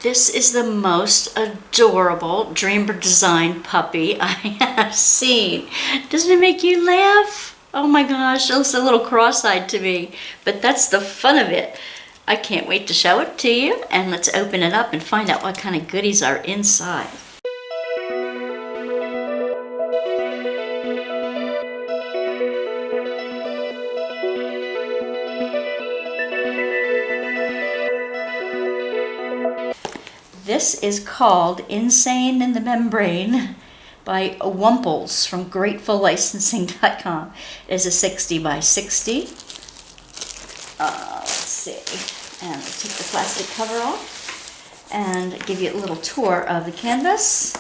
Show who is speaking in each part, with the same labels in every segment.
Speaker 1: This is the most adorable Dreamer Design puppy I have seen. Doesn't it make you laugh? Oh my gosh, it looks a little cross-eyed to me, but that's the fun of it. I can't wait to show it to you, and let's open it up and find out what kind of goodies are inside. This is called Insane in the Membrane by Wumples from GratefulLicensing.com. It is a 60 by 60. Let's see. And I'll take the plastic cover off and give you a little tour of the canvas.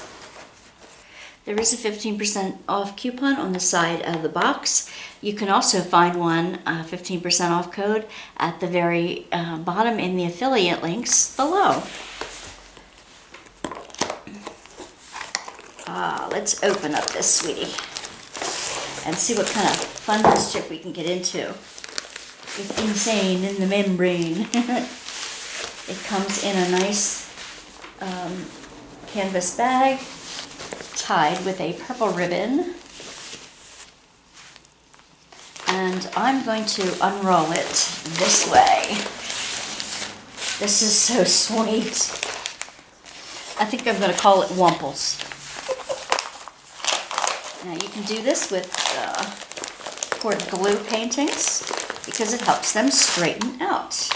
Speaker 1: There is a 15% off coupon on the side of the box. You can also find one 15% off code at the very bottom in the affiliate links below. Let's open up this sweetie and see what kind of fun mischief we can get into with Insane in the Membrane. It comes in a nice canvas bag tied with a purple ribbon. And I'm going to unroll it this way. This is so sweet. I think I'm going to call it Wumples. Now you can do this with poured glue paintings because it helps them straighten out.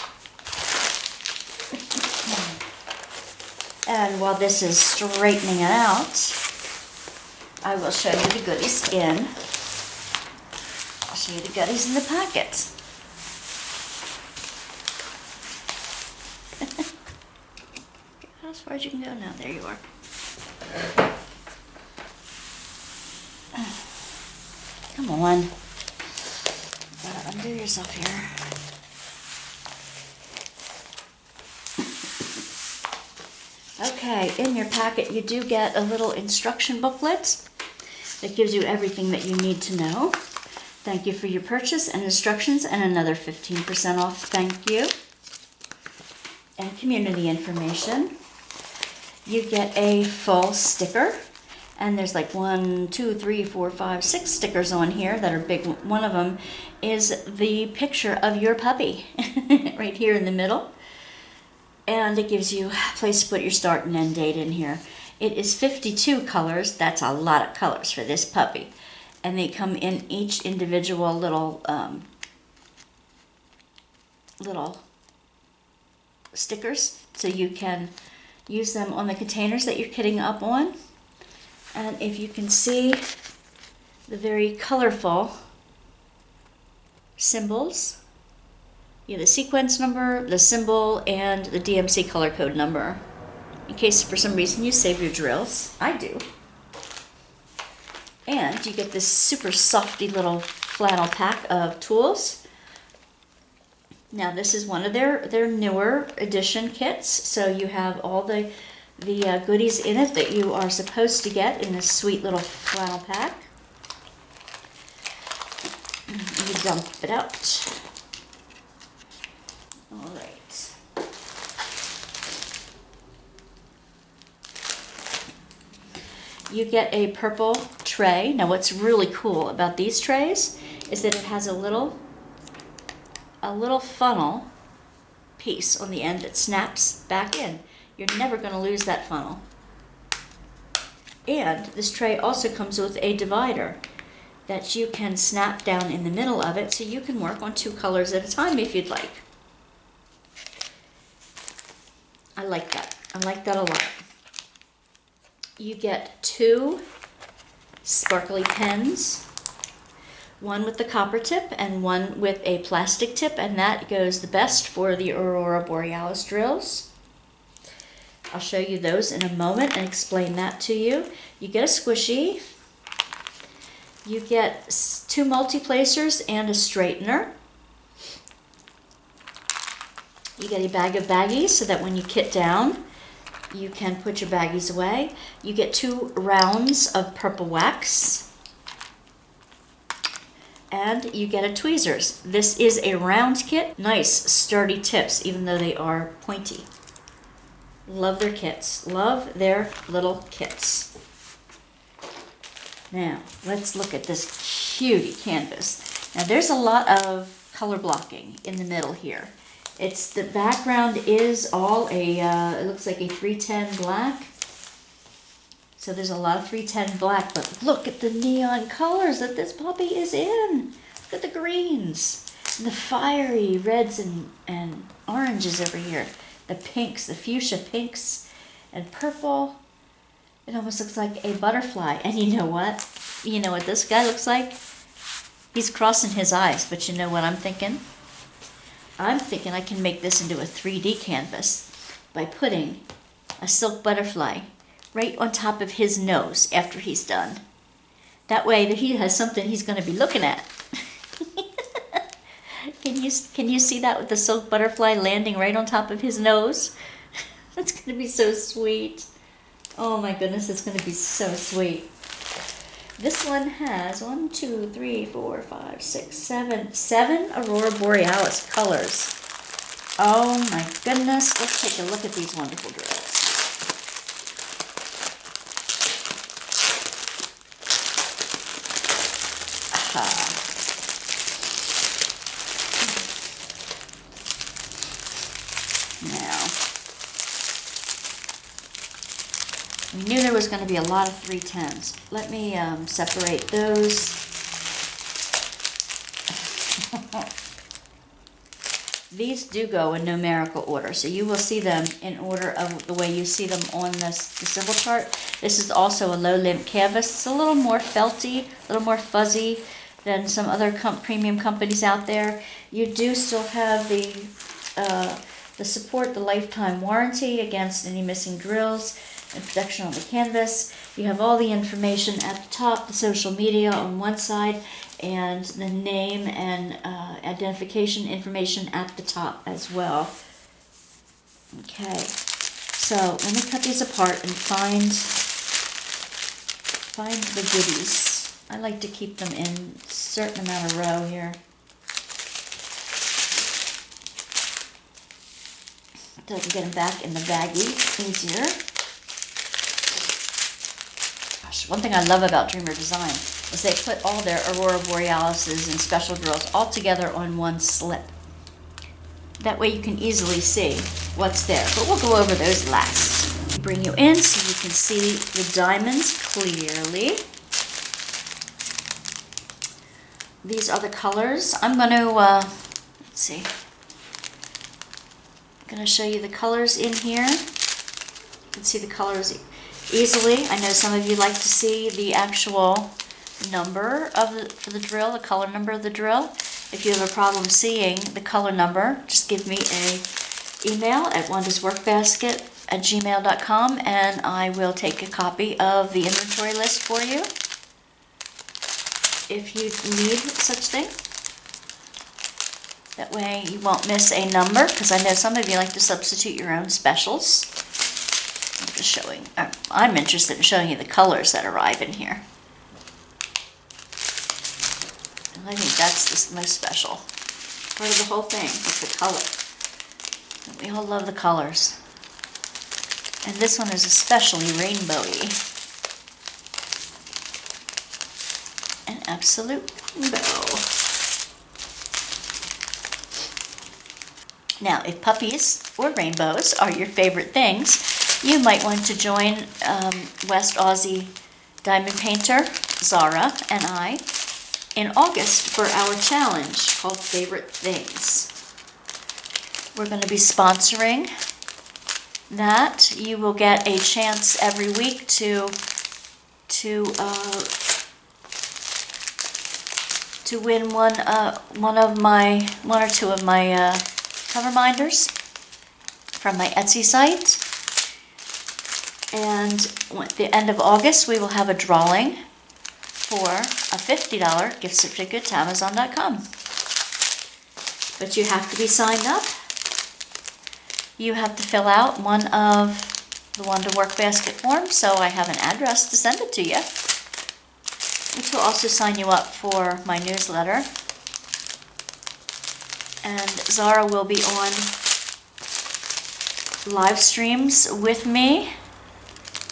Speaker 1: And while this is straightening it out, I will show you the goodies I'll show you the goodies in the packet. As far as you can go now, there you are. Come on. Gotta undo yourself here. Okay, in your packet you do get a little instruction booklet that gives you everything that you need to know. Thank you for your purchase and instructions, and another 15% off thank you. And community information. You get a full sticker. And there's like 1, 2, 3, 4, 5, 6 stickers on here that are big. One of them is the picture of your puppy right here in the middle. And it gives you a place to put your start and end date in here. It is 52 colors. That's a lot of colors for this puppy. And they come in each individual little stickers. So you can use them on the containers that you're kitting up on. And if you can see the very colorful symbols, you have the sequence number, the symbol, and the DMC color code number. In case for some reason you save your drills. I do. And you get this super softy little flannel pack of tools. Now this is one of their newer edition kits, so you have all the goodies in it that you are supposed to get in this sweet little flannel pack. You dump it out. All right. You get a purple tray. Now what's really cool about these trays is that it has a little funnel piece on the end that snaps back in. You're never going to lose that funnel. And this tray also comes with a divider that you can snap down in the middle of it, so you can work on 2 colors at a time if you'd like. I like that. I like that a lot. You get 2 sparkly pens, one with the copper tip and one with a plastic tip, and that goes the best for the Aurora Borealis drills. I'll show you those in a moment and explain that to you. You get a squishy. You get 2 multi-placers and a straightener. You get a bag of baggies so that when you kit down, you can put your baggies away. You get 2 rounds of purple wax. And you get a tweezers. This is a round kit. Nice sturdy tips, even though they are pointy. Love their kits. Love their little kits. Now, let's look at this cutie canvas. Now, there's a lot of color blocking in the middle here. The background is all it looks like a 310 black. So there's a lot of 310 black, but look at the neon colors that this puppy is in. Look at the greens, and the fiery reds and oranges over here. The pinks, the fuchsia pinks and purple. It almost looks like a butterfly. And you know what? You know what this guy looks like? He's crossing his eyes, but you know what I'm thinking? I'm thinking I can make this into a 3D canvas by putting a silk butterfly right on top of his nose after he's done. That way that he has something he's going to be looking at. Can you see that with the silk butterfly landing right on top of his nose? That's going to be so sweet. Oh my goodness, it's going to be so sweet. This one has 1, 2, 3, 4, 5, 6, 7 Aurora Borealis colors. Oh my goodness, let's take a look at these wonderful drills. Now, we knew there was going to be a lot of 310s. Let me separate those. These do go in numerical order, so you will see them in order of the way you see them on the symbol chart. This is also a low limp canvas. It's a little more felty, a little more fuzzy than some other premium companies out there. You do still have the support, the lifetime warranty against any missing drills and protection on the canvas. You have all the information at the top, the social media on one side, and the name and identification information at the top as well. Okay, so let me cut these apart and find the goodies. I like to keep them in a certain amount of row here. So I can get them back in the baggie easier. Gosh, one thing I love about Dreamer Design is they put all their Aurora Borealises and special drills all together on one slip. That way you can easily see what's there, but we'll go over those last. Bring you in so you can see the diamonds clearly. These are the colors. I'm going to, let's see. I'm going to show you the colors in here. You can see the colors easily. I know some of you like to see the actual number for the drill, the color number of the drill. If you have a problem seeing the color number, just give me an email at wanda'sworkbasket@gmail.com and I will take a copy of the inventory list for you if you need such thing. That way you won't miss a number, because I know some of you like to substitute your own specials. I'm interested in showing you the colors that arrive in here. And I think that's the most special part of the whole thing, is the color. And we all love the colors. And this one is especially rainbowy. An absolute rainbow. Now, if puppies or rainbows are your favorite things, you might want to join West Aussie diamond painter Zara and I in August for our challenge called Favorite Things. We're going to be sponsoring that. You will get a chance every week to win one or two of my cover minders from my Etsy site. And at the end of August, we will have a drawing for a $50 gift certificate to Amazon.com. But you have to be signed up. You have to fill out one of the WANDA'S WORKBASKET forms, so I have an address to send it to you, which will also sign you up for my newsletter. And Zara will be on live streams with me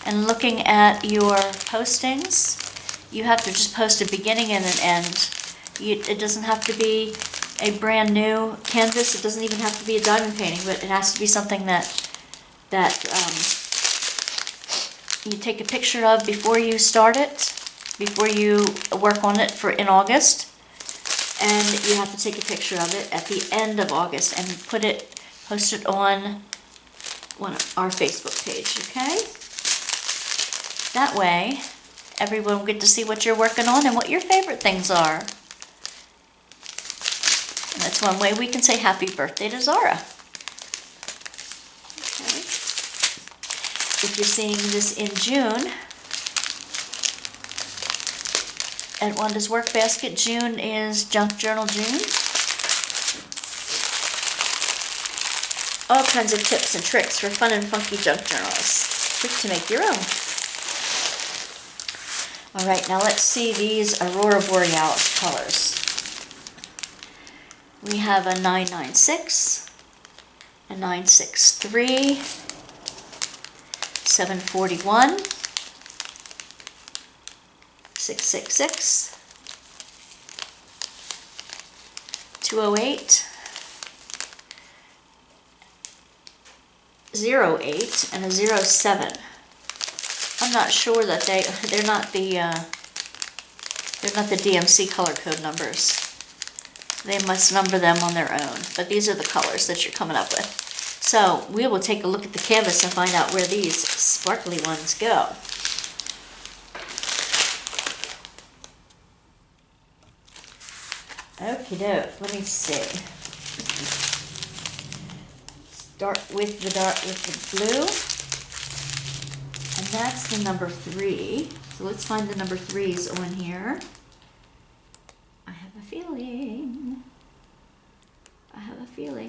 Speaker 1: and looking at your postings, you have to just post a beginning and an end. It doesn't have to be a brand new canvas. It doesn't even have to be a diamond painting, but it has to be something that you take a picture of before you start it, before you work on it in August, and you have to take a picture of it at the end of August and post it on our Facebook page, okay? That way, everyone will get to see what you're working on and what your favorite things are. And that's one way we can say happy birthday to Zara. Okay. If you're seeing this in June, at Wanda's Workbasket, June is Junk Journal June. All kinds of tips and tricks for fun and funky junk journals. Quick to make your own. All right, now let's see these Aurora Borealis colors. We have a 996, a 963, 741, 666, 208, 08, and a 07. I'm not sure that they're not the DMC color code numbers. They must number them on their own, but these are the colors that you're coming up with. So we will take a look at the canvas and find out where these sparkly ones go. Okie doke, let me see. Start with the blue. And that's the number 3. So let's find the number 3s on here. I have a feeling.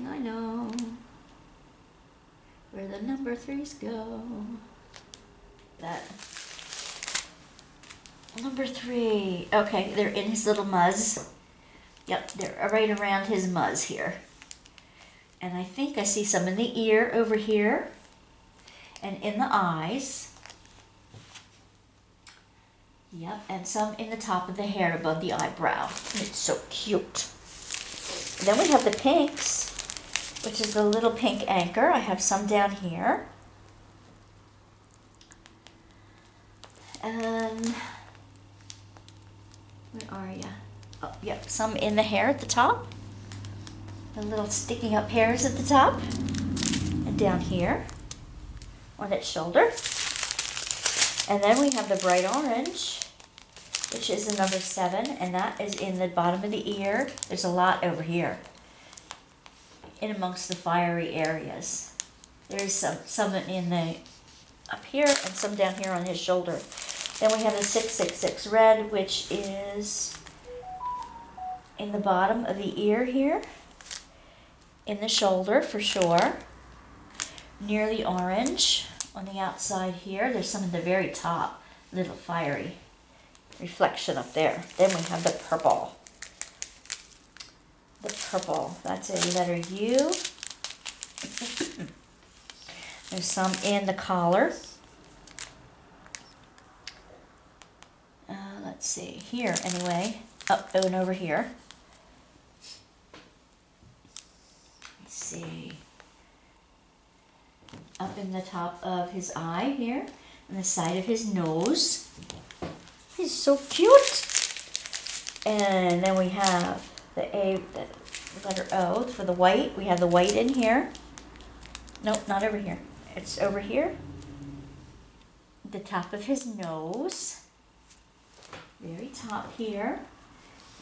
Speaker 1: I know where the number 3s go. That number 3. Okay, they're in his little muzz. Yep, they're right around his muzz here. And I think I see some in the ear over here and in the eyes. Yep, and some in the top of the hair above the eyebrow. It's so cute. And then we have the pinks, which is the little pink anchor. I have some down here. And where are you? Oh, yep, some in the hair at the top. The little sticking up hairs at the top. And down here on its shoulder. And then we have the bright orange, which is the number 7, and that is in the bottom of the ear. There's a lot over here, in amongst the fiery areas. There's some in the up here and some down here on his shoulder. Then we have the 666 red, which is in the bottom of the ear here, in the shoulder for sure, near the orange. On the outside here, there's some at the very top, little fiery reflection up there. Then we have the purple. The purple, that's a letter U. There's some in the collar. Let's see, here anyway, up and over here. Let's see. Up in the top of his eye here, and the side of his nose. He's so cute. And then we have the letter O for the white. We have the white in here. Nope, not over here. It's over here. The top of his nose. Very top here.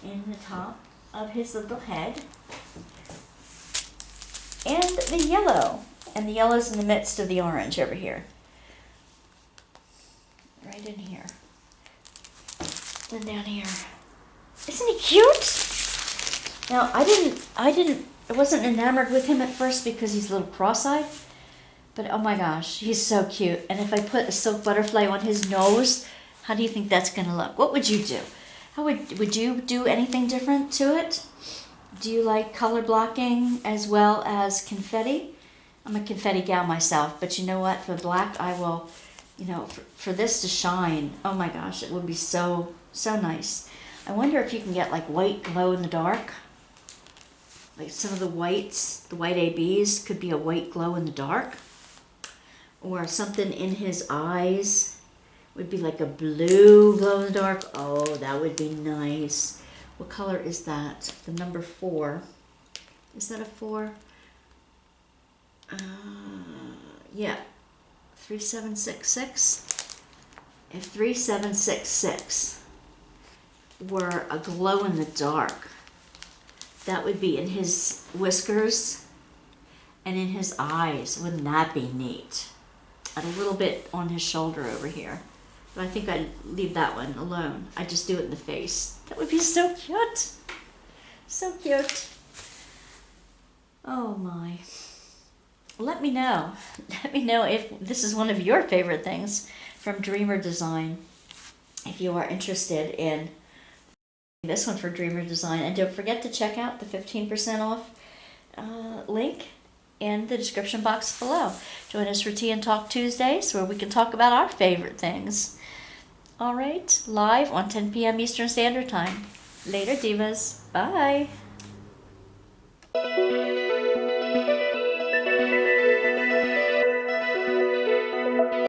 Speaker 1: In the top of his little head. And the yellow. And the yellow's in the midst of the orange over here. Right in here. Then down here. Isn't he cute? Now, I wasn't enamored with him at first because he's a little cross-eyed. But oh my gosh, he's so cute. And if I put a silk butterfly on his nose, how do you think that's going to look? What would you do? How would you do anything different to it? Do you like color blocking as well as confetti? I'm a confetti gal myself, but you know what? For black, I will, you know, for this to shine, oh my gosh, it would be so, so nice. I wonder if you can get like white glow in the dark. Like some of the whites, the white ABs could be a white glow in the dark. Or something in his eyes would be like a blue glow in the dark. Oh, that would be nice. What color is that? The number 4. Is that a 4? Yeah. 3766. If 3766 were a glow in the dark, that would be in his whiskers and in his eyes. Wouldn't that be neat? And a little bit on his shoulder over here. But I think I'd leave that one alone. I'd just do it in the face. That would be so cute. So cute. Oh my. Let me know. Let me know if this is one of your favorite things from Dreamer Design. If you are interested in this one for Dreamer Design. And don't forget to check out the 15% off link in the description box below. Join us for Tea and Talk Tuesdays, where we can talk about our favorite things. All right, live on 10 p.m. Eastern Standard Time. Later, divas. Bye.